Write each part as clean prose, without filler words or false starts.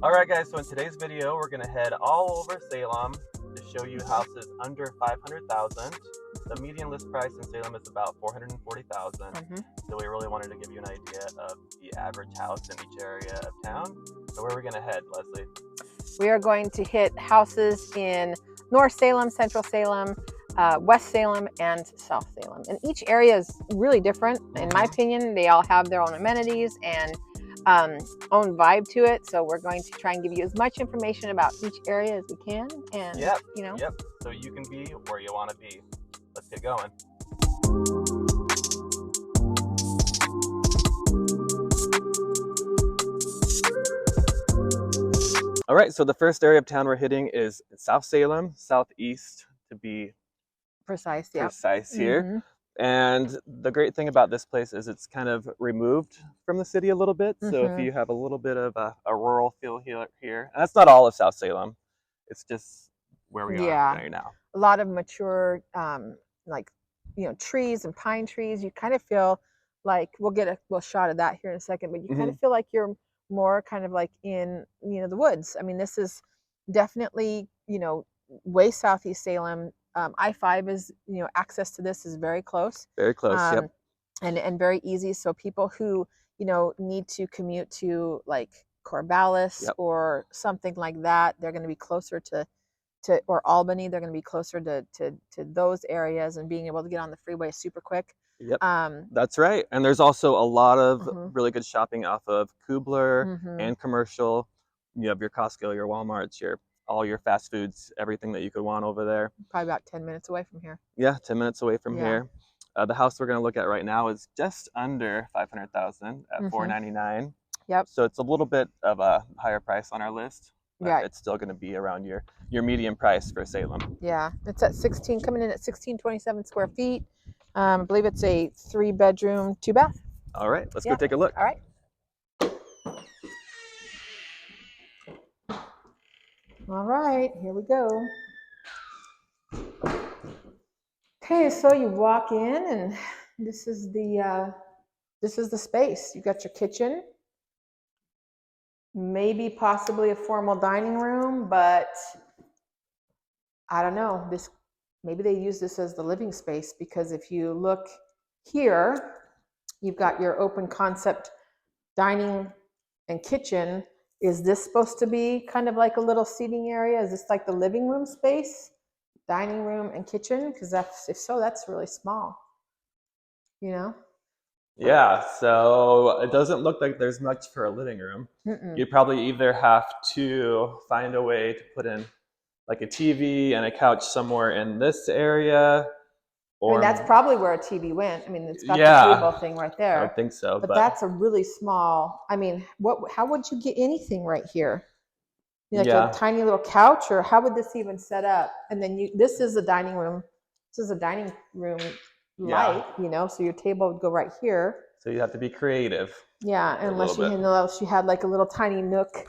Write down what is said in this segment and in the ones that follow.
Alright guys, so in today's video we're going to head all over Salem to show you houses under 500,000. The median list price in Salem is about 440,000. So we really wanted to give you an idea of the average house in each area of town. So where are we going to head, Leslie? We are going to hit houses in North Salem, Central Salem, West Salem, and South Salem. And each area is really different. In my opinion, they all have their own amenities and own vibe to it. So we're going to try and give you as much information about each area as we can. And Yep, so you can be where you want to be. Let's get going. All right, so the first area of town we're hitting is South Salem, southeast to be precise here. And the great thing about this place is it's kind of removed from the city a little bit. So if you have a little bit of a rural feel here, and that's not all of South Salem, it's just where we are right now. A lot of mature, trees and pine trees. You kind of feel like, we'll get a little shot of that here in a second, but you kind of feel like you're more kind of like in, the woods. I mean, this is definitely, way southeast Salem. I-5 is, access to this is very close. Very close, yep. And very easy. So people who, need to commute to like Corvallis or something like that, they're going to be closer to or Albany, they're going to be closer to those areas, and being able to get on the freeway super quick. Yep, that's right. And there's also a lot of really good shopping off of Kubler and Commercial. You have your Costco, your Walmarts, all your fast foods, everything that you could want over there. Probably about 10 minutes away from here. Yeah, 10 minutes away from here. The house we're going to look at right now is just under 500,000 at $499. Yep. So it's a little bit of a higher price on our list. But it's still going to be around your median price for Salem. Yeah, it's at coming in at 1627 square feet. I believe it's a 3-bedroom, 2-bath. All right, let's go take a look. All right. All right, here we go. Okay, so you walk in, and this is the space. You got your kitchen. Maybe possibly a formal dining room, but I don't know. Maybe they use this as the living space, because if you look here, you've got your open concept dining and kitchen. Is this supposed to be kind of like a little seating area? Is this like the living room space, dining room and kitchen? Because if so, that's really small, Yeah, so it doesn't look like there's much for a living room. You probably either have to find a way to put in like a TV and a couch somewhere in this area. Or that's probably where a TV went. I mean, it's got the table thing right there. I think so. But that's a really small, I mean, how would you get anything right here? A tiny little couch, or how would this even set up? And then this is a dining room. This is a dining room light, so your table would go right here. So you have to be creative. Yeah, unless you had like a little tiny nook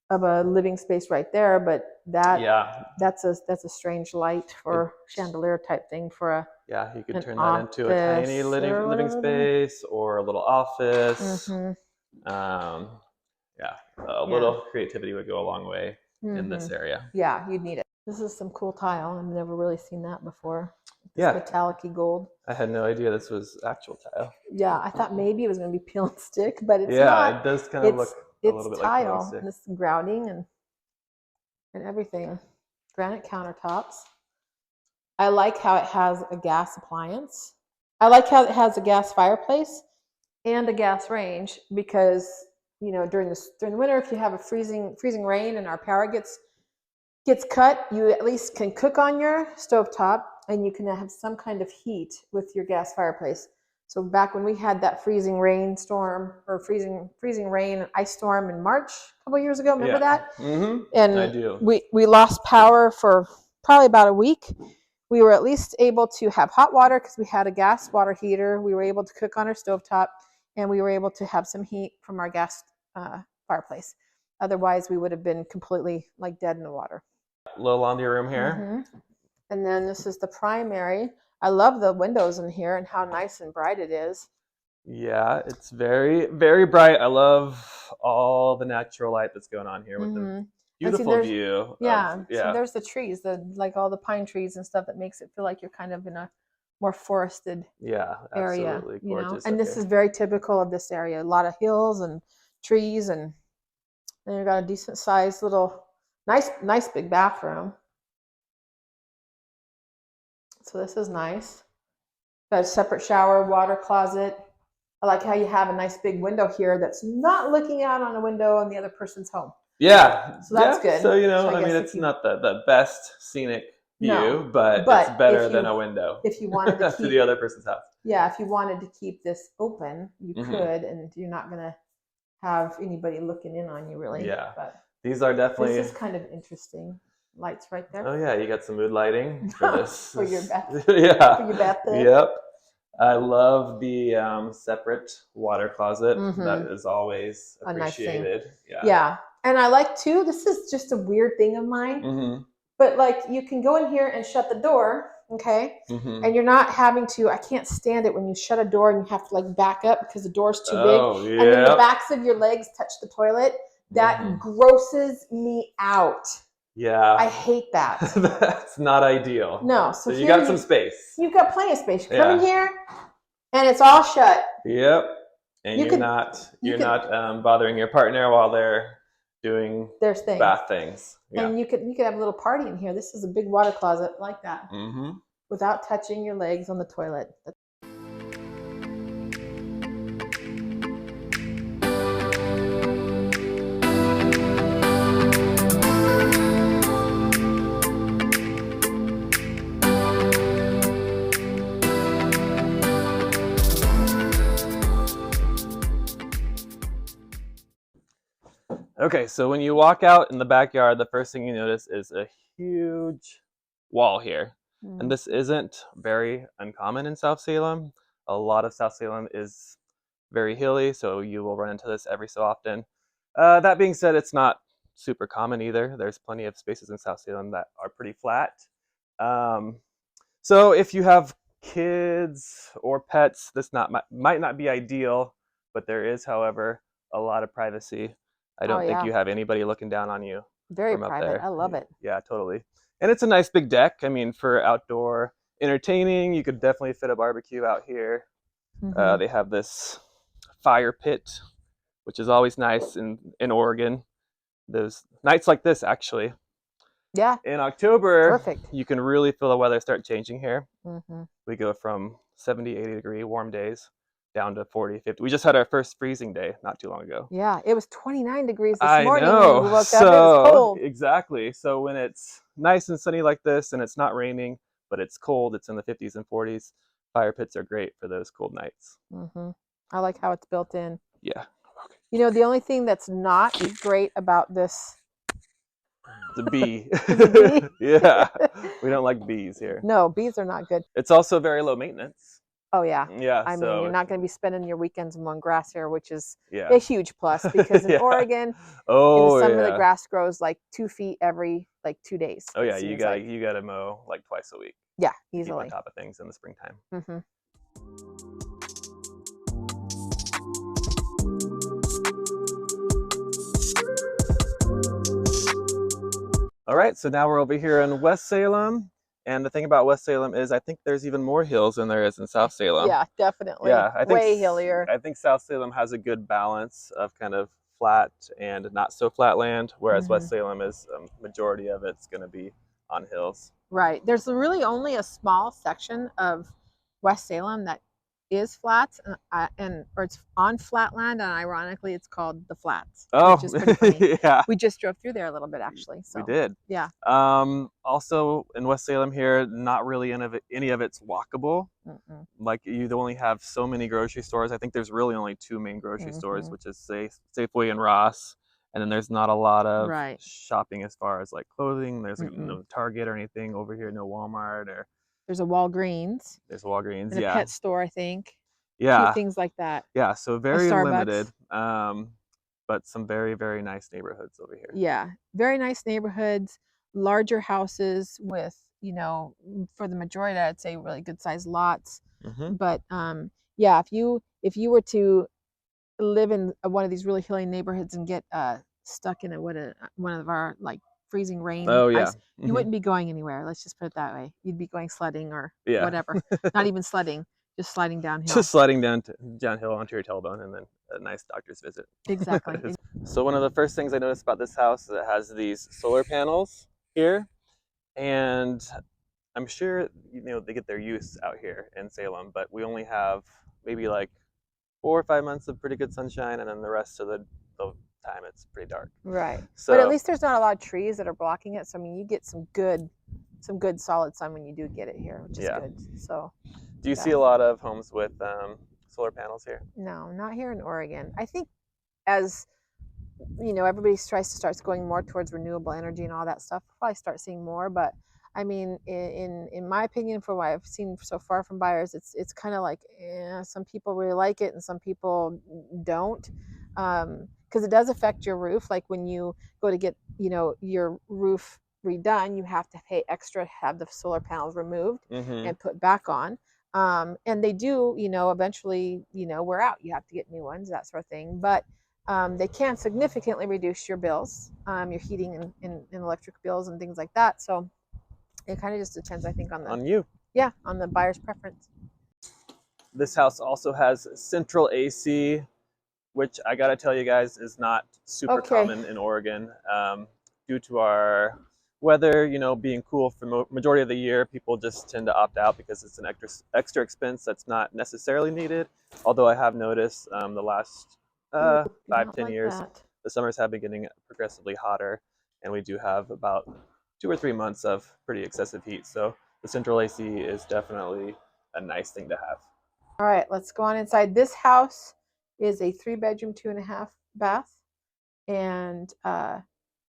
of a living space right there, but that's a strange light or chandelier type thing for a you could turn that into a tiny living space or a little office. A little creativity would go a long way in this area. Yeah, you'd need it. This is some cool tile. I've never really seen that before. Metallic-y gold. I had no idea this was actual tile. Yeah, I thought maybe it was going to be peel and stick, but it's not. Yeah, it does kind of look a little bit like peel and stick. And it's grouting and everything. Granite countertops. I like how it has a gas appliance. I like how it has a gas fireplace and a gas range, because during the winter, if you have a freezing rain and our power gets cut, you at least can cook on your stovetop, and you can have some kind of heat with your gas fireplace. So back when we had that freezing rain and ice storm in March a couple years ago, remember that? And I do. We lost power for probably about a week. We were at least able to have hot water because we had a gas water heater. We were able to cook on our stovetop, and we were able to have some heat from our gas fireplace. Otherwise, we would have been completely like dead in the water. Little laundry room here. And then this is the primary. I love the windows in here and how nice and bright it is. Yeah, it's very, very bright. I love all the natural light that's going on here with the And see, beautiful view of, so yeah. there's the trees, like all the pine trees and stuff that makes it feel like you're kind of in a more forested Yeah, area, absolutely gorgeous and up this is here. very typical of this area. A lot of hills and trees, and then you've got a decent sized little, nice big bathroom. So this is nice. Got a separate shower, water closet. I like how you have a nice big window here that's not looking out on a window on the other person's home. Yeah, So that's yeah. good. So, So I mean, it's not the best scenic view, but it's better than a window if you wanted to to keep the other person's house. yeah, if you wanted to keep this open, you Mm-hmm. could, and you're not gonna have anybody looking in on you really. Yeah, But these are definitely. this is kind of interesting. Lights right there. Oh yeah, you got some mood lighting for this. For your bath. Yeah. For your bathtub. Yep. I love the separate water closet. That is always A nice thing. appreciated. Yeah. Yeah, and I like too. This is just a weird thing of mine. But like, you can go in here and shut the door, okay? And you're not having to. I can't stand it when you shut a door and you have to like back up because the door's too big, and then the backs of your legs touch the toilet. That grosses me out. Yeah. I hate that. That's not ideal. No. So you got some space. You've got plenty of space. You come in here and it's all shut. Yep. And you're not bothering your partner while they're doing bath things. Yeah. And you could have a little party in here. This is a big water closet like that. Without touching your legs on the toilet. Okay, so when you walk out in the backyard, the first thing you notice is a huge wall here. And this isn't very uncommon in South Salem. A lot of South Salem is very hilly, so you will run into this every so often. That being said, it's not super common either. There's plenty of spaces in South Salem that are pretty flat. So if you have kids or pets, this might not be ideal, but there is, however, a lot of privacy. I don't think you have anybody looking down on you. Very from up private. there. I love it. Yeah, totally. And it's a nice big deck. I mean, for outdoor entertaining, you could definitely fit a barbecue out here. They have this fire pit, which is always nice in Oregon. There's nights like this, actually. Yeah. In October, perfect. You can really feel the weather start changing here. We go from 70, 80 degree warm days down to 40, 50. We just had our first freezing day not too long ago. Yeah, it was 29 degrees this morning when we woke up. It was cold. Exactly. So when it's nice and sunny like this and it's not raining, but it's cold, it's in the 50s and 40s, fire pits are great for those cold nights. I like how it's built in. Yeah. The only thing that's not great about this... The bee. The bee? Yeah. We don't like bees here. No, bees are not good. It's also very low maintenance. Oh, yeah. Yeah. I mean, you're not going to be spending your weekends mowing grass here, which is a huge plus, because in Oregon, in the summer, the grass grows like 2 feet every 2 days. Oh, yeah. You gotta mow like twice a week. Yeah, easily. Keep on top of things in the springtime. All right, so now we're over here in West Salem. And the thing about West Salem is I think there's even more hills than there is in South Salem. Yeah, definitely. Yeah, I think way hillier. I think South Salem has a good balance of kind of flat and not so flat land, whereas West Salem is majority of it's going to be on hills. Right. There's really only a small section of West Salem that is flats, or it's on flat land, and ironically it's called the Flats. Oh, which is pretty funny. Yeah. We just drove through there a little bit, actually. So. We did. Yeah. Also in West Salem here, not really any of it's walkable. Like, you only have so many grocery stores. I think there's really only 2 main grocery stores, which is Safeway and Ross. And then there's not a lot of shopping as far as like clothing. There's no Target or anything over here, no Walmart or... There's a Walgreens. There's a Walgreens, and a pet store, I think. Yeah. A few things like that. Yeah, so very limited, but some very, very nice neighborhoods over here. Yeah, very nice neighborhoods, larger houses with, for the majority, I'd say really good sized lots. But yeah, if you were to live in one of these really hilly neighborhoods and get stuck in one of our like freezing rain Oh yeah. ice, you wouldn't be going anywhere. Let's just put it that way. You'd be going sledding or Yeah. whatever. Not even sledding, just sliding downhill. Just sliding downhill onto your tailbone and then a nice doctor's visit. Exactly. So one of the first things I noticed about this house is it has these solar panels here, and I'm sure they get their use out here in Salem, but we only have maybe like 4 or 5 months of pretty good sunshine, and then the rest of the time it's pretty dark. Right. So, but at least there's not a lot of trees that are blocking it. So I mean, you get some good solid sun when you do get it here, which is good. So. Do you see a lot of homes with solar panels here? No, not here in Oregon. I think as everybody starts going more towards renewable energy and all that stuff, we'll probably start seeing more. But I mean, in my opinion, from what I've seen so far from buyers, it's kind of like some people really like it and some people don't, because it does affect your roof. Like when you go to get your roof redone, you have to pay extra to have the solar panels removed and put back on. And they do, eventually, wear out. You have to get new ones, that sort of thing. But they can significantly reduce your bills, your heating and electric bills and things like that. So it kind of just depends, I think, on you. Yeah, on the buyer's preference. This house also has central AC, which I gotta tell you guys is not super common in Oregon. Due to our weather, being cool for majority of the year, people just tend to opt out because it's an extra expense that's not necessarily needed. Although I have noticed the last 5-10 years, the summers have been getting progressively hotter, and we do have about 2 or 3 months of pretty excessive heat. So the central AC is definitely a nice thing to have. All right, let's go on inside. This house is a 3-bedroom, 2.5 bath, and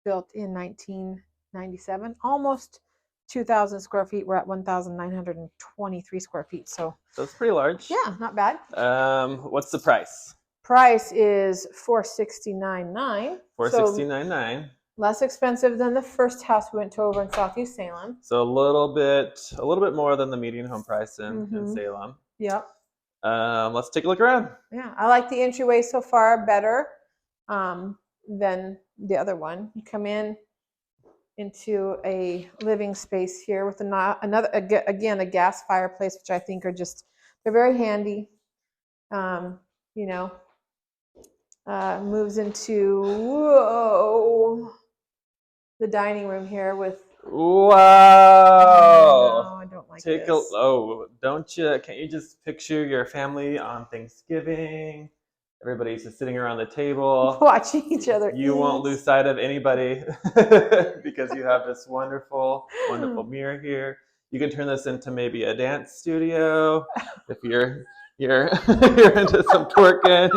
built in 1997, almost 2,000 square feet. We're at 1,923 square feet. So it's pretty large. Yeah, not bad. What's the price? Price is $469,900. $469,900. Less expensive than the first house we went to over in Southeast Salem. So a little bit more than the median home price in Salem. Yep. Let's take a look around. Yeah, I like the entryway so far better than the other one. You come into a living space here with a gas fireplace, which I think they're very handy. Moves into the dining room here with. Wow! No, I don't like this. Can't you just picture your family on Thanksgiving? Everybody's just sitting around the table, watching each other. You won't lose sight of anybody because you have this wonderful, wonderful mirror here. You can turn this into maybe a dance studio if you're into some twerking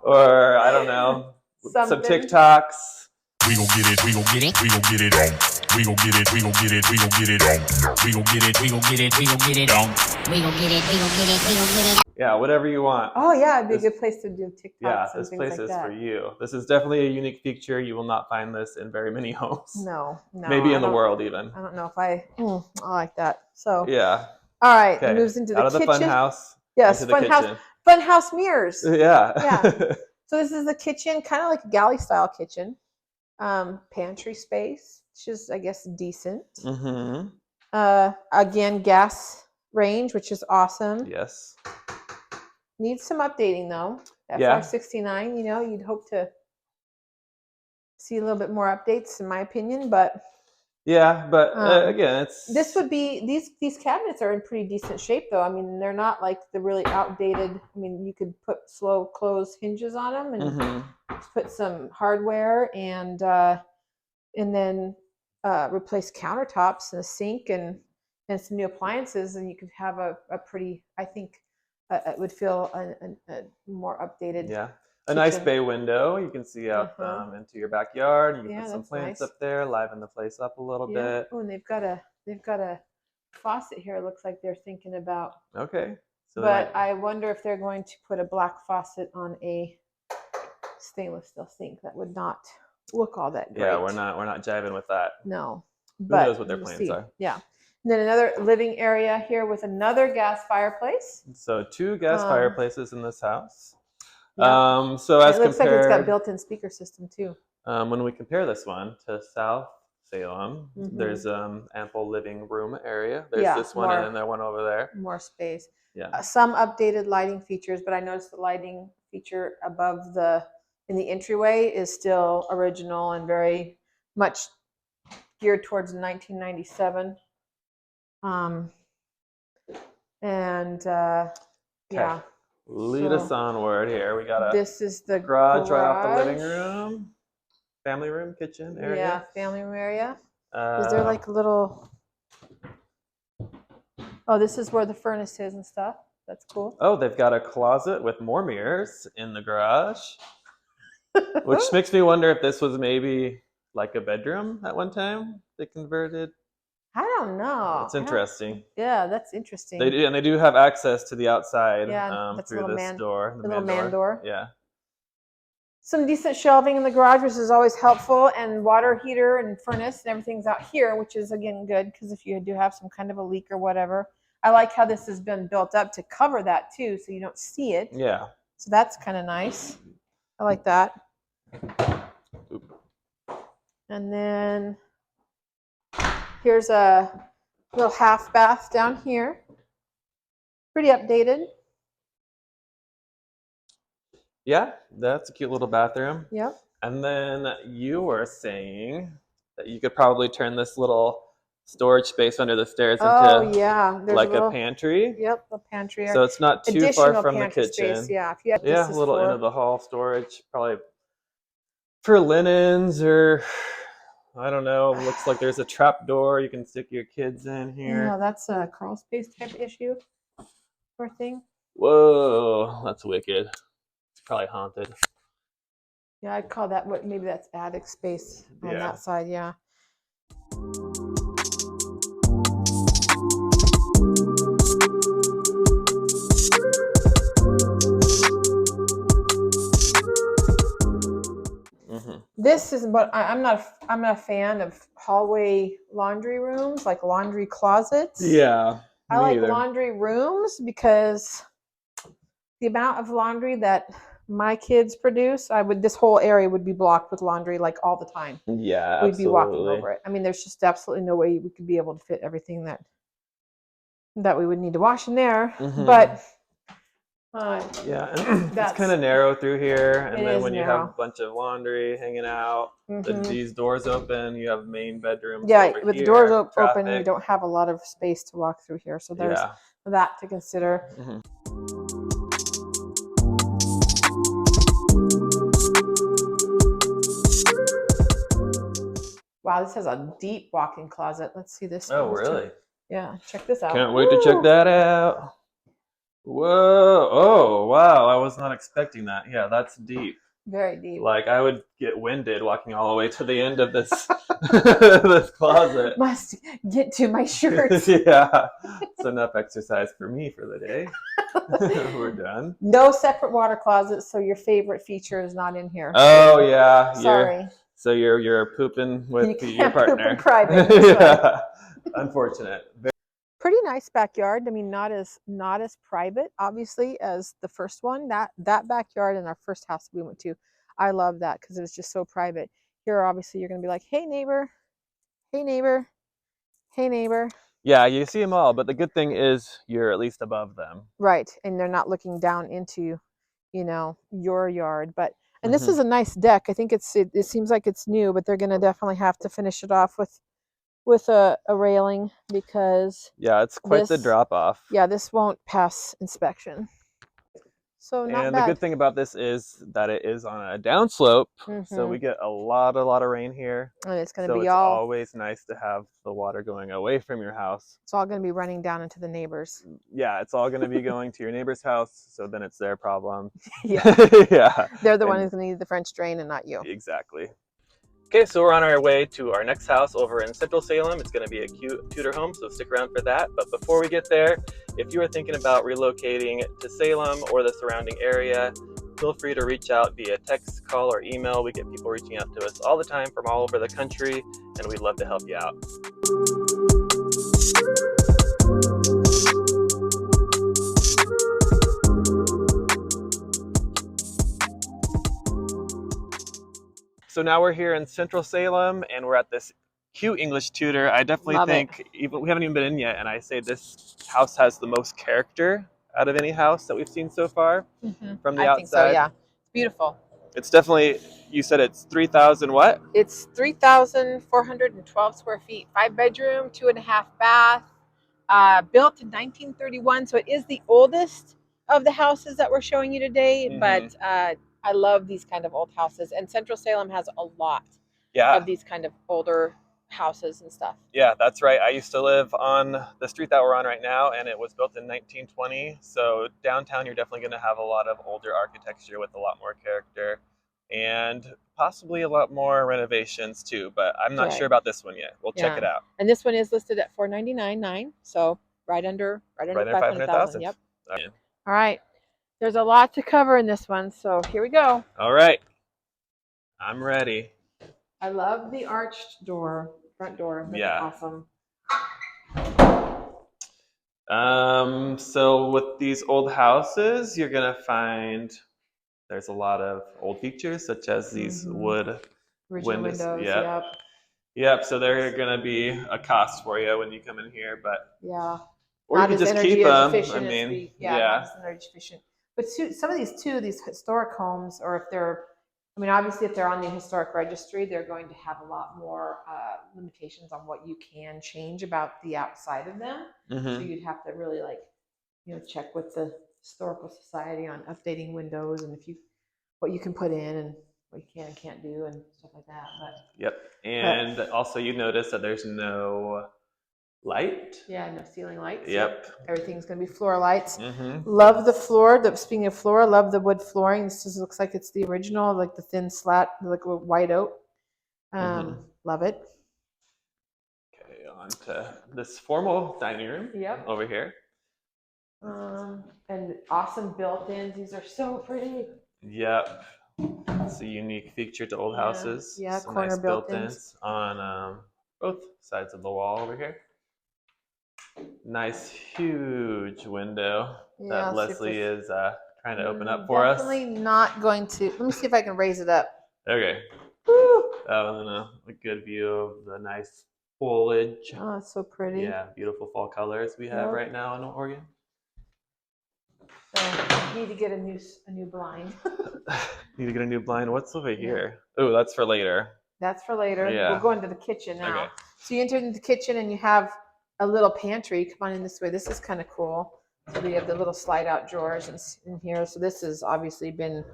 or I don't know, some TikToks. We gon' get it, we gon' get it, we gon' get it on. We gon' get it, we gon' get it, we gon' get it on. We gon' get it, we gon' get it, we gon' get it on. We gon' get it, we gon' get it, we gon' get it. Yeah, whatever you want. Oh yeah, it'd be a good place to do TikToks. Yeah, this place is for you. This is definitely a unique feature. You will not find this in very many homes. No. Maybe in the world even. I don't know if I like that. So yeah. All right, it moves into the kitchen. Out of the fun house. Yes, fun house mirrors. Yeah. So this is the kitchen, kind of like a galley style kitchen. Pantry space, which is I guess decent. Again, gas range, which is awesome. Yes. Needs some updating though. At $569, you'd hope to see a little bit more updates, in my opinion. But again, these cabinets are in pretty decent shape though. I mean, they're not like the really outdated. I mean, you could put slow close hinges on them and put some hardware and then replace countertops and a sink and some new appliances, and you could have a pretty, I think, it would feel a more updated. Yeah, a nice bay window. You can see out into your backyard. You can put some plants up there, liven the place up a little bit. Oh, and they've got a faucet here. It looks like they're thinking about. Okay. But I wonder if they're going to put a black faucet on a stainless steel sink. That would not look all that great. Yeah, we're not jiving with that. No. Who knows what their plans are? Yeah. And then another living area here with another gas fireplace. So 2 gas fireplaces in this house. Yep. So as it looks like it's got compared, built-in speaker system too. when we compare this one to South Salem, there's ample living room area. There's this one and then that one over there. More space. Yeah. Some updated lighting features, but I noticed the lighting feature above in the entryway is still original and very much geared towards 1997. Yeah. Lead us onward here. We got this is the garage right off the living room, family room, kitchen area. Yeah, family room area. Is there like a little? Oh, this is where the furnace is and stuff. That's cool. Oh, they've got a closet with more mirrors in the garage, which makes me wonder if this was maybe like a bedroom at one time they converted. I don't know. It's interesting. Yeah, that's interesting. They do have access to the outside through this door. The little man door. Yeah. Some decent shelving in the garage, which is always helpful, and water heater and furnace and everything's out here, which is again good because if you do have some kind of a leak or whatever. I like how this has been built up to cover that too, so you don't see it. Yeah. So that's kind of nice. I like that. And then here's a little half bath down here. Pretty updated. Yeah, that's a cute little bathroom. Yep. And then you were saying that you could probably turn this little storage space under the stairs into like a pantry. Yep, a pantry. So it's not too far from the kitchen. Space, yeah, if you have a little end of the hall storage, probably for linens or I don't know. Looks like there's a trap door you can stick your kids in here. No, that's a crawl space type issue or thing. Whoa, that's wicked. It's probably haunted. Yeah, I'd call that maybe that's attic space on that side. Yeah. This is what I'm not a fan of hallway laundry rooms, like laundry closets. Yeah. I like laundry rooms because the amount of laundry that my kids produce, this whole area would be blocked with laundry like all the time. Yeah, we'd be walking over it. I mean, there's just absolutely no way we could be able to fit everything that we would need to wash in there. But yeah, and it's kind of narrow through here, and then when you have a bunch of laundry hanging out, these doors open, you have main bedrooms. Yeah, with the doors open, you don't have a lot of space to walk through here, so there's that to consider. Wow, this has a deep walk-in closet. Let's see this. Oh, really? Yeah, check this out. Can't wait to check that out. Whoa. Oh, wow. I was not expecting that. Yeah, that's deep. Very deep. Like, I would get winded walking all the way to the end of this this closet. Must get to my shirts. Yeah. It's enough exercise for me for the day. We're done. No separate water closets, so your favorite feature is not in here. Oh, yeah. Sorry. So you're pooping with your partner. Poop in private. Yeah. Unfortunate. Pretty nice backyard. I mean, not as private, obviously, as the first one. That backyard in our first house we went to, I love that because it was just so private. Here, obviously, you're going to be like, hey, neighbor. Hey, neighbor. Hey, neighbor. Yeah, you see them all, but the good thing is you're at least above them. Right, and they're not looking down into, your yard. And this is a nice deck. I think it seems like it's new, but they're going to definitely have to finish it off with a railing because it's quite the drop off. Yeah, this won't pass inspection. So not and bad. The good thing about this is that it is on a downslope, so we get a lot of rain here. And it's going to be it's always nice to have the water going away from your house. It's all going to be running down into the neighbors. Yeah, it's all going to be going to your neighbor's house, so then it's their problem. Yeah. Yeah. They're the one who's going to need the French drain and not you. Exactly. Okay, so we're on our way to our next house over in Central Salem. It's going to be a cute Tudor home, so stick around for that. But before we get there, if you are thinking about relocating to Salem or the surrounding area, feel free to reach out via text, call, or email. We get people reaching out to us all the time from all over the country, and we'd love to help you out. So now we're here in Central Salem, and we're at this cute English Tudor. I definitely Love it. think even we haven't even been in yet, and I say this house has the most character out of any house that we've seen so far from the I think so, outside. yeah. It's beautiful. It's definitely. You said it's 3,000 what? It's 3,412 square feet, 5-bedroom, 2.5 bath, built in 1931. So it is the oldest of the houses that we're showing you today. But I love these kind of old houses, and Central Salem has a lot of these kind of older houses and stuff. Yeah, that's right. I used to live on the street that we're on right now, and it was built in 1920. So downtown, you're definitely going to have a lot of older architecture with a lot more character, and possibly a lot more renovations too. But I'm not sure about this one yet. We'll check it out. And this one is listed at $499,900, so right under 500,000. Yep. All right. There's a lot to cover in this one, so here we go. All right. I'm ready. I love the arched door, front door. That's awesome. So with these old houses, you're gonna find there's a lot of old features, such as these wood windows. Yep. So they're gonna be a cost for you when you come in here, but or you can just keep them. I mean, not as energy efficient. But some of these historic homes, or if they're, I mean, obviously, if they're on the historic registry, they're going to have a lot more limitations on what you can change about the outside of them. So you'd have to really check with the historical society on updating windows and what you can put in and what you can and can't do and stuff like that. And also you notice that there's no light. No ceiling lights. Everything's going to be floor lights. Love the floor. Speaking of floor, love the wood flooring. This just looks like it's the original, like the thin slat, like white oak. Love it. Okay, on to this formal dining room over here. And awesome built-ins. These are so pretty. Yep. It's a unique feature to old houses. Some corner nice built-ins on both sides of the wall over here. Nice huge window that Leslie is trying to open up for us. Definitely not going to. Let me see if I can raise it up. Okay. A good view of the nice foliage. Oh, it's so pretty. Yeah, beautiful fall colors we have right now in Oregon. So need to get a new blind. Need to get a new blind. What's over here? Oh, that's for later. That's for later. Yeah. We'll go into the kitchen now. Okay. So you enter into the kitchen and you have a little pantry. Come on in this way. This is kind of cool. So we have the little slide out drawers in here. So this has obviously been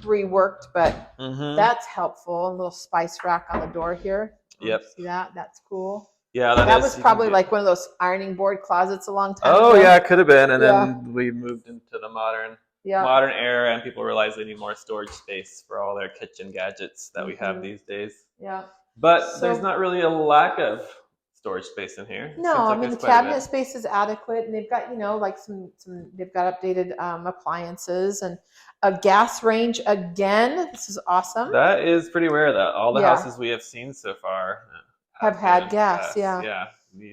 reworked, but that's helpful. A little spice rack on the door here. See that? That's cool. Yeah, that was probably like one of those ironing board closets a long time ago. Oh yeah, it could have been. And then we moved into the modern era, and people realized they need more storage space for all their kitchen gadgets that we have these days. Yeah. But there's not really a lack of storage space in here. No, I mean the cabinet space is adequate, and they've got they've got updated appliances and a gas range again. This is awesome. That is pretty rare. That all the houses we have seen so far have had gas.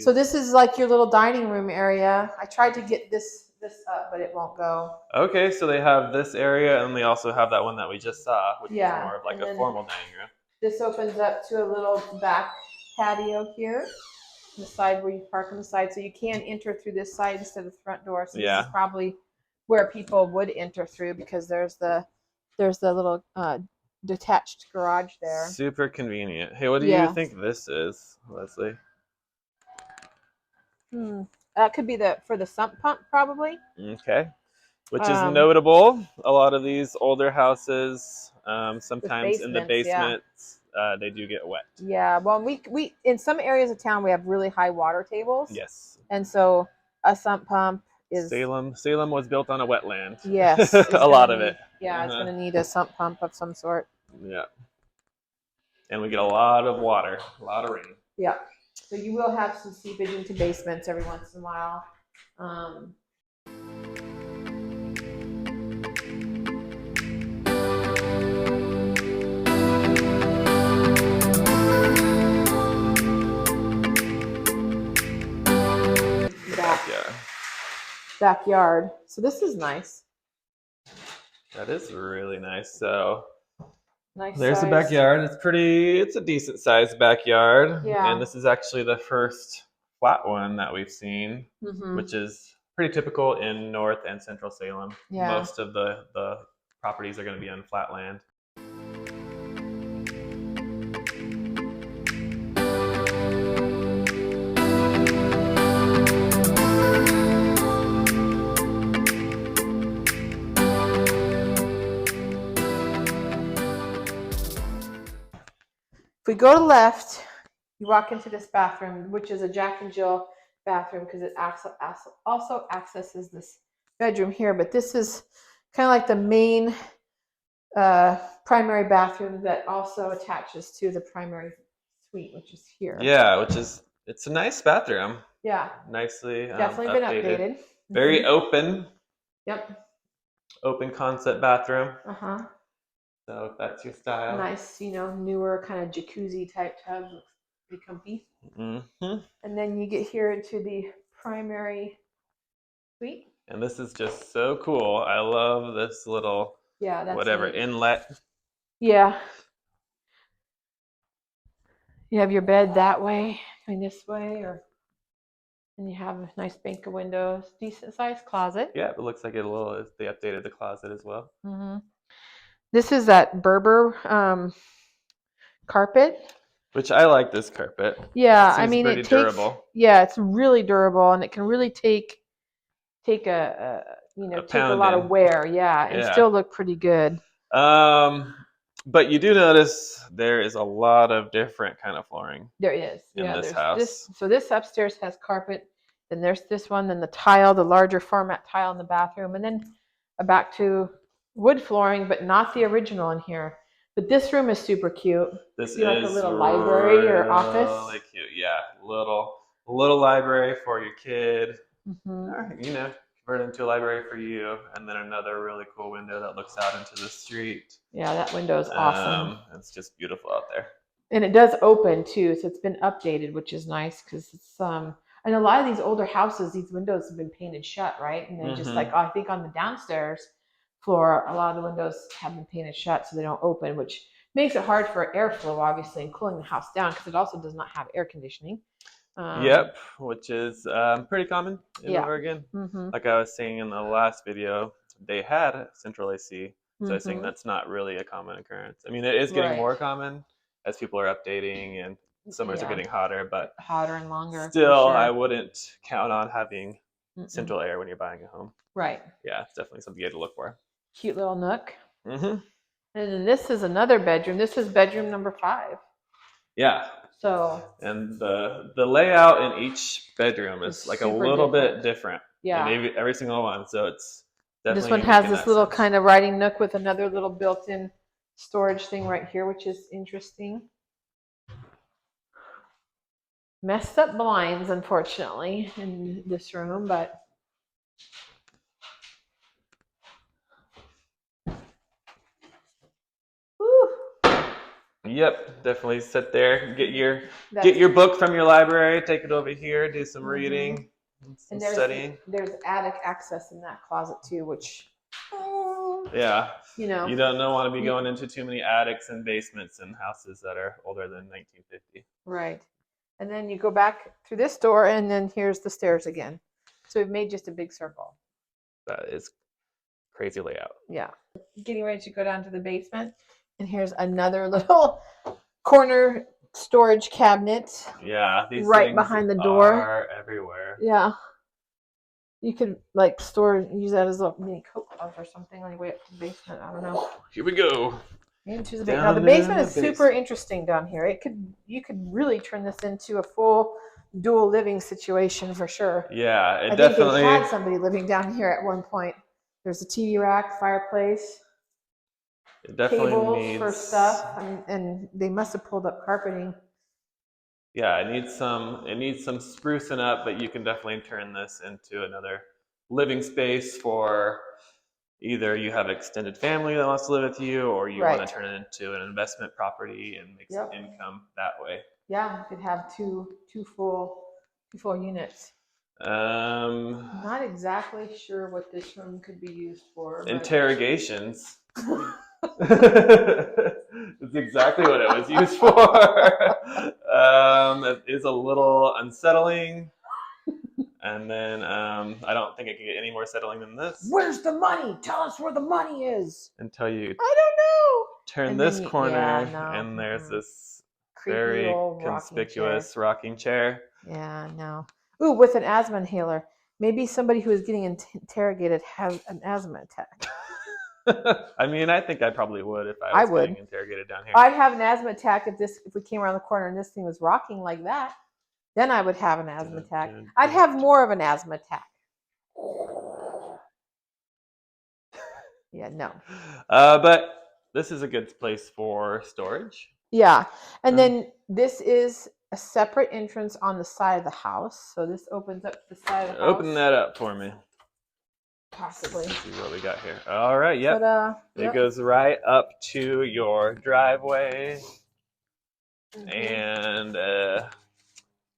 So this is like your little dining room area. I tried to get this up, but it won't go. Okay, so they have this area, and they also have that one that we just saw, which is more of like a formal dining room. This opens up to a little back patio here, the side where you park on the side, so you can enter through this side instead of the front door. So this is probably where people would enter through, because there's the little detached garage there. Super convenient. Hey, what do you think this is, Leslie? That could be for the sump pump, probably. Okay. Which is notable. A lot of these older houses, sometimes in the basements, they do get wet. Yeah. Well, we in some areas of town we have really high water tables. Yes. And so a sump pump is Salem was built on a wetland. Yes. A lot of it. Yeah, it's going to need a sump pump of some sort. Yeah. And we get a lot of water, a lot of rain. Yeah. So you will have some seepage into basements every once in a while. Backyard. So this is nice. That is really nice. So Nice There's the size. backyard. It's a decent sized backyard. Yeah. And this is actually the first flat one that we've seen, which is pretty typical in North and Central Salem. Yeah. Most of the properties are going to be on flat land. If we go to the left, you walk into this bathroom, which is a Jack and Jill bathroom because it also accesses this bedroom here. But this is kind of like the main primary bathroom that also attaches to the primary suite, which is here. Yeah, it's a nice bathroom. Yeah. Nicely Definitely been updated. Very open. Yep. Open concept bathroom. Uh-huh. So if that's your style. Nice, newer kind of jacuzzi type tub. Looks pretty comfy. And then you get here into the primary suite. And this is just so cool. I love this little that's inlet. Yeah. You have your bed that way, going this way, and you have a nice bank of windows, decent sized closet. Yeah, it looks like they updated the closet as well. This is that Berber carpet. Which I like this carpet. Yeah, I mean it takes durable. Yeah, it's really durable, and it can really take take a lot of wear. Yeah, and still look pretty good. But you do notice there is a lot of different kind of flooring. There is. In this house. So this upstairs has carpet. Then there's this one. Then the tile, the larger format tile in the bathroom, and then back to wood flooring, but not the original in here. But this room is super cute. This is like a little library or office. Really cute. Yeah, little library for your kid. Or, convert it into a library for you, and then another really cool window that looks out into the street. Yeah, that window is awesome. It's just beautiful out there. And it does open too, so it's been updated, which is nice because it's and a lot of these older houses, these windows have been painted shut, right? And they're just like, I think on the downstairs floor, a lot of the windows have been painted shut so they don't open, which makes it hard for airflow, obviously, and cooling the house down because it also does not have air conditioning. Yep, which is pretty common in Oregon. Like I was saying in the last video, they had central AC, so I was saying that's not really a common occurrence. I mean, it is getting more common as people are updating and summers are getting hotter, but hotter and longer. Still, I wouldn't count on having central air when you're buying a home. Right. Yeah, it's definitely something you have to look for. Cute little nook. And then this is another bedroom. This is bedroom number 5. Yeah. So. And the layout in each bedroom is like a little bit different. Yeah. Maybe every single one. So it's definitely. This one has this little kind of writing nook with another little built-in storage thing right here, which is interesting. Messed up blinds, unfortunately, in this room, but. Yep, definitely sit there, get your book from your library, take it over here, do some reading, some studying. There's attic access in that closet too, which you don't want to be going into too many attics and basements in houses that are older than 1950. Right. And then you go back through this door, and then here's the stairs again. So we've made just a big circle. That is crazy layout. Yeah. Getting ready to go down to the basement. And here's another little corner storage cabinet. Yeah, these right behind the door. Are everywhere. Yeah. You could use that as a mini coat closet or something on your way up to the basement. I don't know. Here we go. Into the basement. Now the basement is super interesting down here. You could really turn this into a full dual living situation for sure. Yeah, I think they had somebody living down here at one point. There's a TV rack, fireplace. It definitely tables for stuff, and they must have pulled up carpeting. Yeah, it needs some sprucing up, but you can definitely turn this into another living space for either you have extended family that wants to live with you, or you want to turn it into an investment property and make some income that way. Yeah, you could have two full units. Not exactly sure what this room could be used for. Interrogations. That's exactly what it was used for. It is a little unsettling. And then I don't think it can get any more settling than this. Where's the money? Tell us where the money is. Until you I don't know. turn And this then corner, yeah, no. and there's this Creepy very old conspicuous rocking chair. Yeah, no. Ooh, with an asthma inhaler. Maybe somebody who is getting interrogated has an asthma attack. I mean, I think I probably would if I was getting interrogated down here. I'd have an asthma attack if we came around the corner and this thing was rocking like that. Then I would have an asthma attack. I'd have more of an asthma attack. Yeah, no. But this is a good place for storage. Yeah, and then this is a separate entrance on the side of the house. So this opens up the side of the house. Open that up for me. Possibly. Let's see what we got here. All right, yep. Yep. It goes right up to your driveway. And I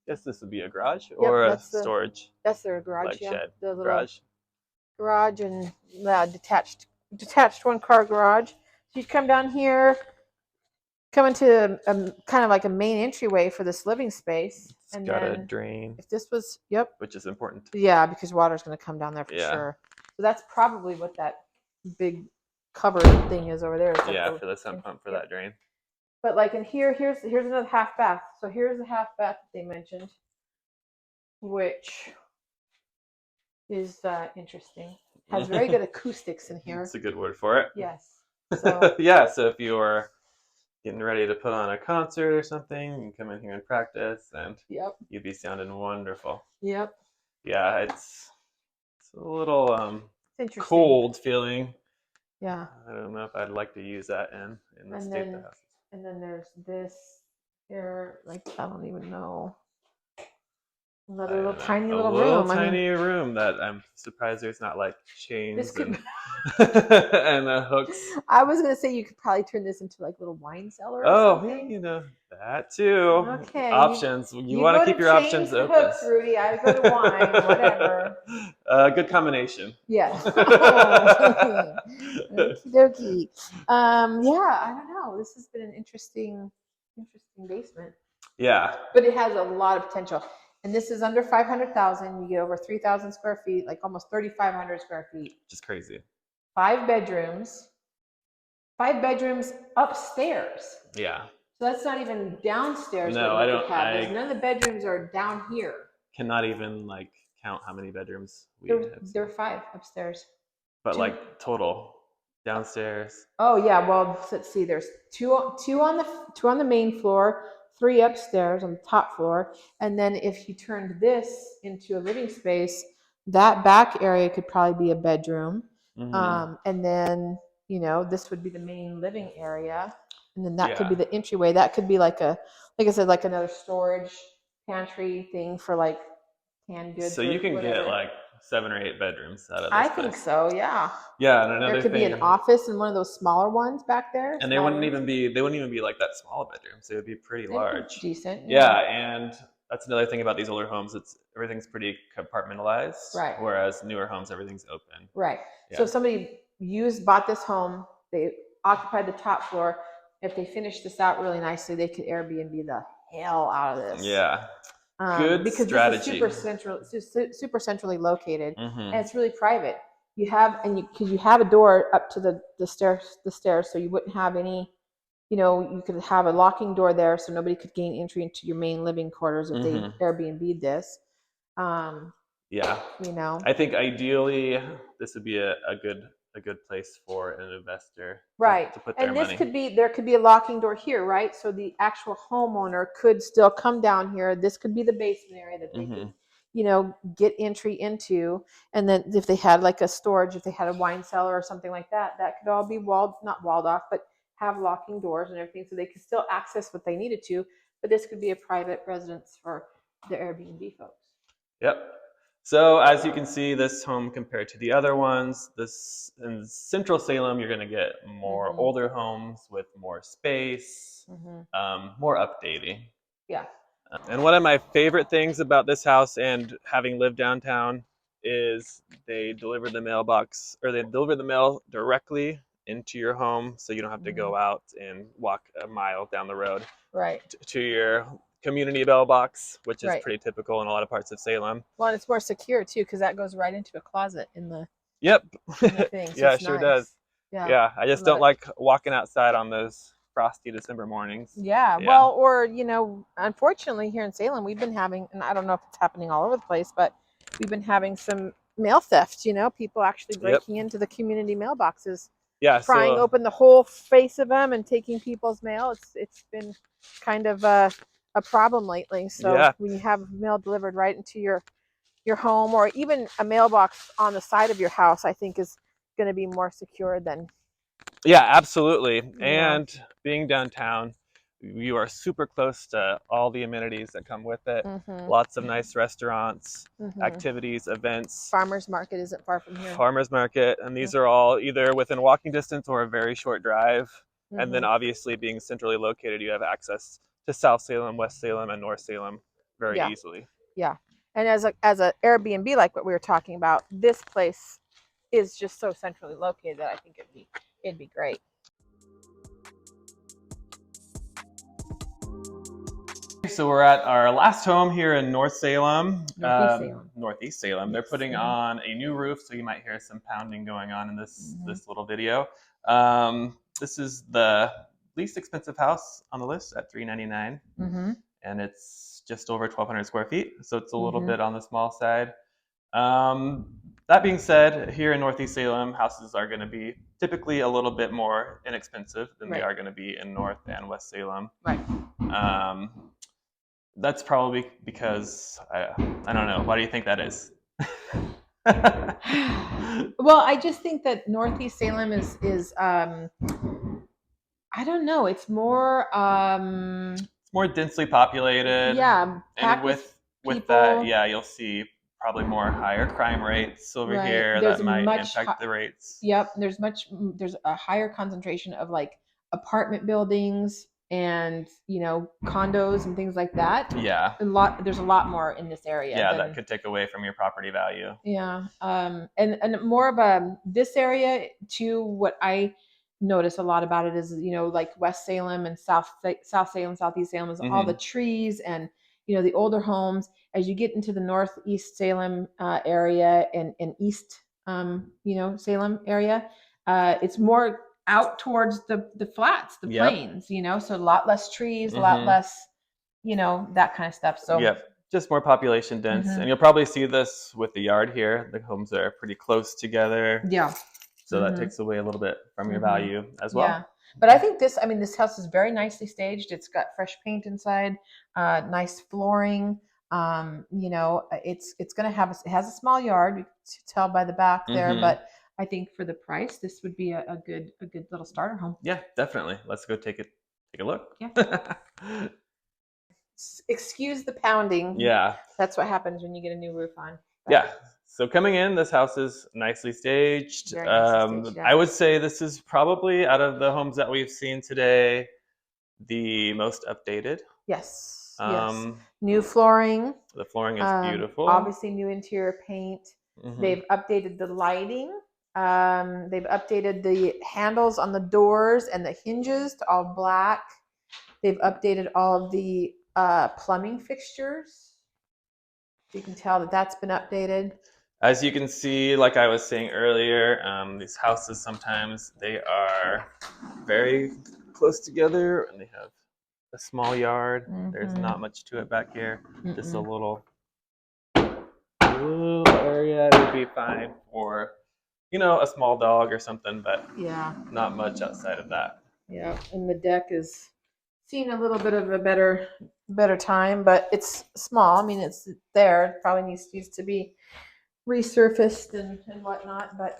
guess this would be a garage or a storage. That's their garage, like shed. The little garage and detached one-car garage. So you come down here, come into a kind of like a main entryway for this living space. It's got a drain. If this was, which is important. Yeah, because water's going to come down there for sure. So that's probably what that big covered thing is over there. Yeah, for the sump pump for that drain. But like in here, here's another half bath. So here's the half bath that they mentioned, which is interesting. Has very good acoustics in here. That's a good word for it. Yes. So yeah, so if you are getting ready to put on a concert or something, you can come in here and practice, and you'd be sounding wonderful. Yep. Yeah, it's a little cold feeling. Yeah. I don't know if I'd like to use that in the state of the house. And then there's this here, like I don't even know. Another little tiny little room. Tiny room that I'm surprised there's not like chains and hooks. I was gonna say you could probably turn this into like a little wine cellar. Or something. That too. Okay. Options. You want to keep your options open. Hooks, Rudy. I go to wine, whatever. Good combination. Yeah. Okie dokie. Yeah, I don't know. This has been an interesting basement. Yeah. But it has a lot of potential. And this is under 500,000. You get over 3,000 square feet, like almost 3,500 square feet. Just crazy. 5 bedrooms. 5 bedrooms upstairs. Yeah. So that's not even downstairs. No, I don't. None of the bedrooms are down here. Cannot even like count how many bedrooms we have. There are 5 upstairs. But 2. Like total downstairs. Oh yeah. Well, let's see. There's two on the main floor. 3 upstairs on the top floor, and then if you turned this into a living space, that back area could probably be a bedroom. And then this would be the main living area, and then that could be the entryway. That could be like I said, like another storage pantry thing for like canned goods. So you can get like 7 or 8 bedrooms out of this. I think so, yeah. Yeah, and another there could be an office in one of those smaller ones back there. And they wouldn't even be like that small bedrooms. They would be pretty large. Decent. Yeah, and that's another thing about these older homes. Everything's pretty compartmentalized. Right. Whereas newer homes, everything's open. Right. Yeah. So if somebody bought this home, they occupied the top floor. If they finished this out really nicely, they could Airbnb the hell out of this. Yeah. Good because strategy. This is super centrally located, and it's really private. Because you have a door up to the stairs, so you wouldn't have any. You could have a locking door there, so nobody could gain entry into your main living quarters if they Airbnb'd this. Yeah. I think ideally this would be a good place for an investor to put their money. And there could be a locking door here, right? So the actual homeowner could still come down here. This could be the basement area that they could, get entry into. And then if they had like a storage, if they had a wine cellar or something like that, that could all be not walled off, but have locking doors and everything, so they could still access what they needed to. But this could be a private residence for the Airbnb folks. Yep. So as you can see, this home compared to the other ones, this in Central Salem, you're going to get more older homes with more space, more updating. Yeah. And one of my favorite things about this house and having lived downtown is they deliver the mail directly into your home, so you don't have to go out and walk a mile down the road Right. to your community mailbox, which is Right. pretty typical in a lot of parts of Salem. Well, and it's more secure too, because that goes right into a closet in the Yep. thing. So Yeah, it it's sure nice. does. Yeah. Yeah, I just love don't it. like walking outside on those frosty December mornings. Yeah. Yeah. Well, or unfortunately here in Salem, we've been having, and I don't know if it's happening all over the place, but we've been having some mail theft. People actually breaking into the community mailboxes, Yeah, prying so open the whole face of them and taking people's mail. It's been kind of a problem lately. So yeah, when you have mail delivered right into your home, or even a mailbox on the side of your house, I think is going to be more secure than yeah, absolutely. you know. And being downtown, you are super close to all the amenities that come with it. Lots of nice restaurants, activities, events. Farmers market isn't far from here. Farmers market, and these are all either within walking distance or a very short drive. And then obviously being centrally located, you have access to South Salem, West Salem, and North Salem very easily. Yeah. And as a Airbnb, like what we were talking about, this place is just so centrally located that I think it'd be great. So we're at our last home here in North Salem, Northeast Salem. They're putting on a new roof, so you might hear some pounding going on in this little video. This is the least expensive house on the list at $399, and it's just over 1,200 square feet, so it's a little bit on the small side. That being said, here in Northeast Salem, houses are going to be typically a little bit more inexpensive than they are going to be in North and West Salem. Right. That's probably because I don't know. Why do you think that is? Well, I just think that Northeast Salem is I don't know. It's more it's more densely populated. Yeah, and with that, yeah, you'll see probably more higher crime rates over here that might impact the rates. Yep, there's a higher concentration of like apartment buildings and condos and things like that. Yeah, there's a lot more in this area. Yeah, that could take away from your property value. Yeah, and more of this area too. What I notice a lot about it is like West Salem and South Salem, Southeast Salem is all the trees and the older homes. As you get into the Northeast Salem area and East Salem area, it's more out towards the flats, the plains, so a lot less trees, a lot less, that kind of stuff. So just more population dense. And you'll probably see this with the yard here. The homes are pretty close together. Yeah. So that takes away a little bit from your value as well. Yeah. But I think this house is very nicely staged. It's got fresh paint inside, nice flooring. It's going to have, it has a small yard, you can tell by the back there, but I think for the price, this would be a good little starter home. Yeah, definitely. Let's go take a look. Yeah. Excuse the pounding. Yeah. That's what happens when you get a new roof on. But yeah. So coming in, this house is nicely staged. Very nicely staged, yeah. I would say this is probably, out of the homes that we've seen today, the most updated. Yes. Yes. New flooring. The flooring is beautiful. Obviously new interior paint. They've updated the lighting. They've updated the handles on the doors and the hinges to all black. They've updated all of the plumbing fixtures. You can tell that that's been updated. As you can see, like I was saying earlier, these houses sometimes they are very close together and they have a small yard. There's not much to it back here. Just a little area would be fine for, a small dog or something, but not much outside of that. Yeah, and the deck is seen a little bit of a better time, but it's small. I mean, it's there. It probably needs to be resurfaced and whatnot, but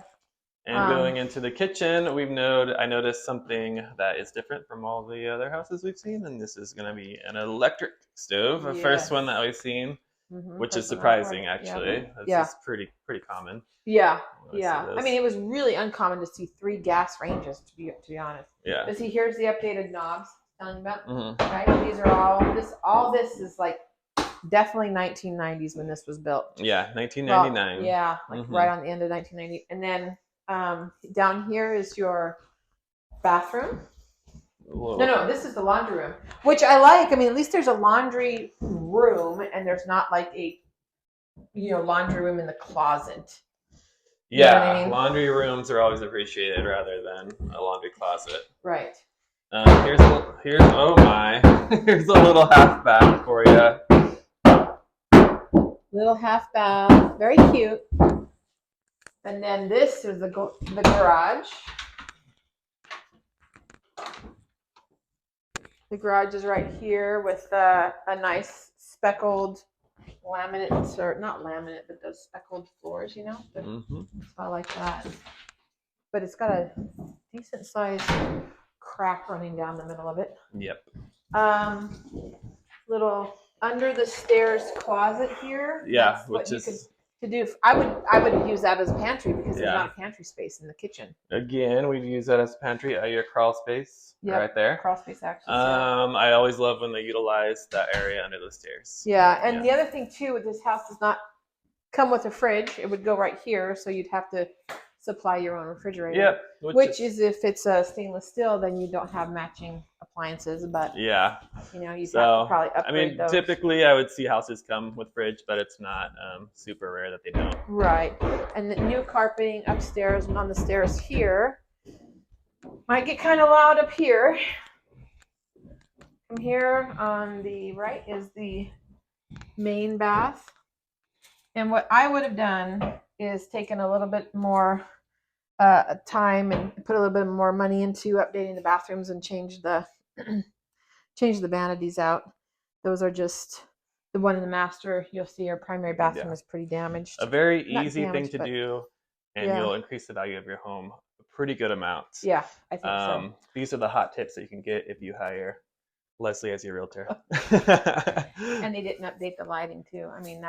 going into the kitchen, I noticed something that is different from all the other houses we've seen, and this is going to be an electric stove, the first one that we've seen, which is surprising actually. This is pretty common. Yeah. I mean, it was really uncommon to see 3 gas ranges, to be honest. Yeah. But see, here's the updated knobs telling you about. Right? These are all this is like definitely 1990s when this was built. Yeah, 1999. Well, yeah, like right on the end of 1990. And then down here is your bathroom. Whoa. No, this is the laundry room, which I like. I mean, at least there's a laundry room, and there's not like a, laundry room in the closet. You know what I mean? Laundry rooms are always appreciated rather than a laundry closet. Right. Here's oh my, here's a little half bath for you. Little half bath, very cute. And then this is the garage. The garage is right here with a nice speckled laminate, or not laminate, but those speckled floors, So I like that. But it's got a decent sized crack running down the middle of it. Yep. Little under the stairs closet here. Yeah, which is to do. I would use that as a pantry because there's not a pantry space in the kitchen. Again, we'd use that as a pantry. Your crawl space right there. Crawl space access. I always love when they utilize that area under the stairs. Yeah, and the other thing too, with this house does not come with a fridge. It would go right here, so you'd have to supply your own refrigerator. Yep. Which is if it's a stainless steel, then you don't have matching appliances. But you'd have to probably upgrade those. Typically I would see houses come with fridge, but it's not super rare that they don't. Right. And the new carpeting upstairs and on the stairs here might get kind of loud up here. From here on the right is the main bath. And what I would have done is taken a little bit more time and put a little bit more money into updating the bathrooms and change the vanities out. Those are just the one in the master. You'll see our primary bathroom is pretty damaged. A very easy thing to do, and you'll increase the value of your home a pretty good amount. Yeah, I think so. These are the hot tips that you can get if you hire Leslie as your realtor. And they didn't update the lighting too. I mean,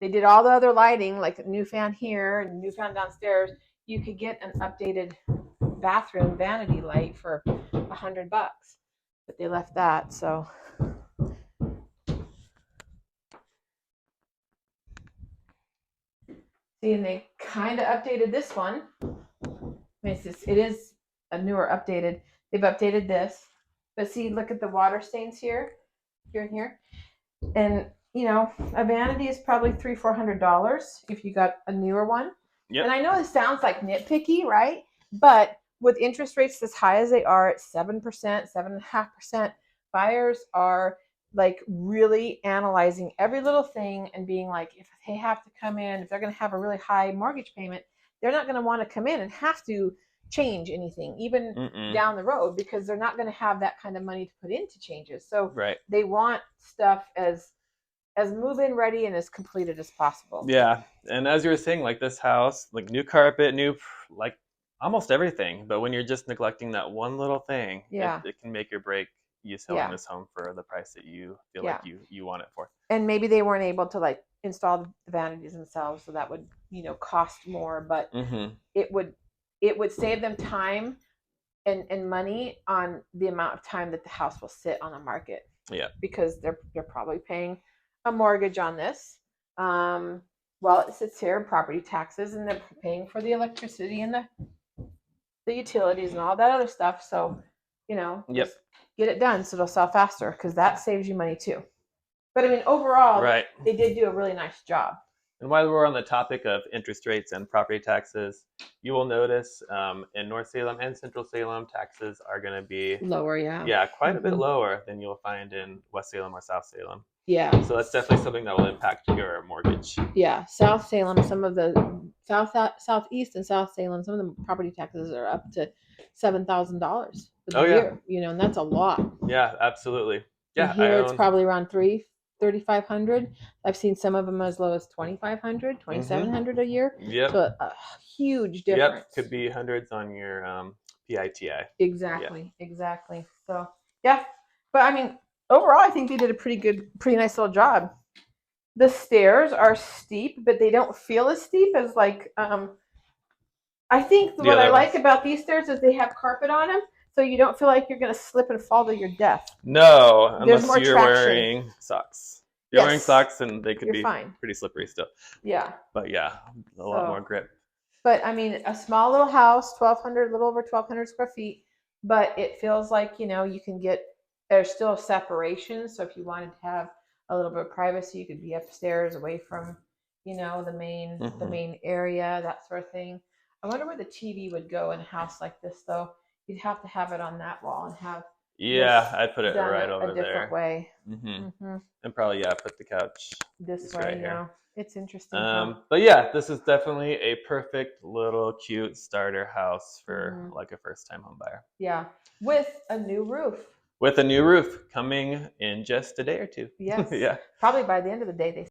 they did all the other lighting, like a new fan here and new fan downstairs. You could get an updated bathroom vanity light for $100, but they left that. So, see, and they kind of updated this one. I mean, it is a newer updated. They've updated this, but see, look at the water stains here, and here, and a vanity is probably $300-400 if you got a newer one. Yep. And I know it sounds like nitpicky, right? But with interest rates as high as they are at 7%, 7.5%, buyers are like really analyzing every little thing and being like, if they have to come in, if they're going to have a really high mortgage payment, they're not going to want to come in and have to change anything, even down the road, because they're not going to have that kind of money to put into changes. So they want stuff as move-in ready and as completed as possible. Yeah, and as you were saying, like this house, like new carpet, new, like almost everything. But when you're just neglecting that one little thing, it can make or break you selling this home for the price that you feel like you want it for. And maybe they weren't able to like install the vanities themselves, so that would cost more. But it would save them time and money on the amount of time that the house will sit on the market. Yeah, because they're probably paying a mortgage on this while it sits here, property taxes, and they're paying for the electricity and the utilities and all that other stuff. So just get it done so it'll sell faster, because that saves you money too. But I mean, overall, they did do a really nice job. And while we're on the topic of interest rates and property taxes, you will notice in North Salem and Central Salem, taxes are going to be lower. Yeah, quite a bit lower than you'll find in West Salem or South Salem. Yeah. So that's definitely something that will impact your mortgage. Yeah. South Salem, some of the southeast and South Salem, some of the property taxes are up to $7,000 for the year. And that's a lot. Yeah, absolutely. Yeah. And here it's probably around $3,500. I've seen some of them as low as $2,500, $2,700 a year. Yep. So a huge difference. Yep. Could be hundreds on your PITI. Exactly. Yeah. Exactly. So yeah, but I mean, overall, I think they did a pretty nice little job. The stairs are steep, but they don't feel as steep as like, I think what I like about these stairs is they have carpet on them, so you don't feel like you're going to slip and fall to your death. No, unless you're wearing socks. You're wearing socks, and they could be fine. Pretty slippery still. Yeah. But yeah, a lot more grip. But I mean, a small little house, 1,200, little over 1,200 square feet, but it feels like, you know, you can get, there's still a separation. So if you wanted to have a little bit of privacy, you could be upstairs away from, you know, the main area, that sort of thing. I wonder where the TV would go in a house like this, though. You'd have to have it on that wall and have Yeah, I'd put it done right a over different there. way. And probably, yeah, put the couch This right way, here. yeah. It's interesting. Huh? But yeah, this is definitely a perfect little cute starter house for like a first-time home buyer. Yeah, with a new roof. With a new roof coming in just a day or two. Yes. Yeah. Probably by the end of the day, they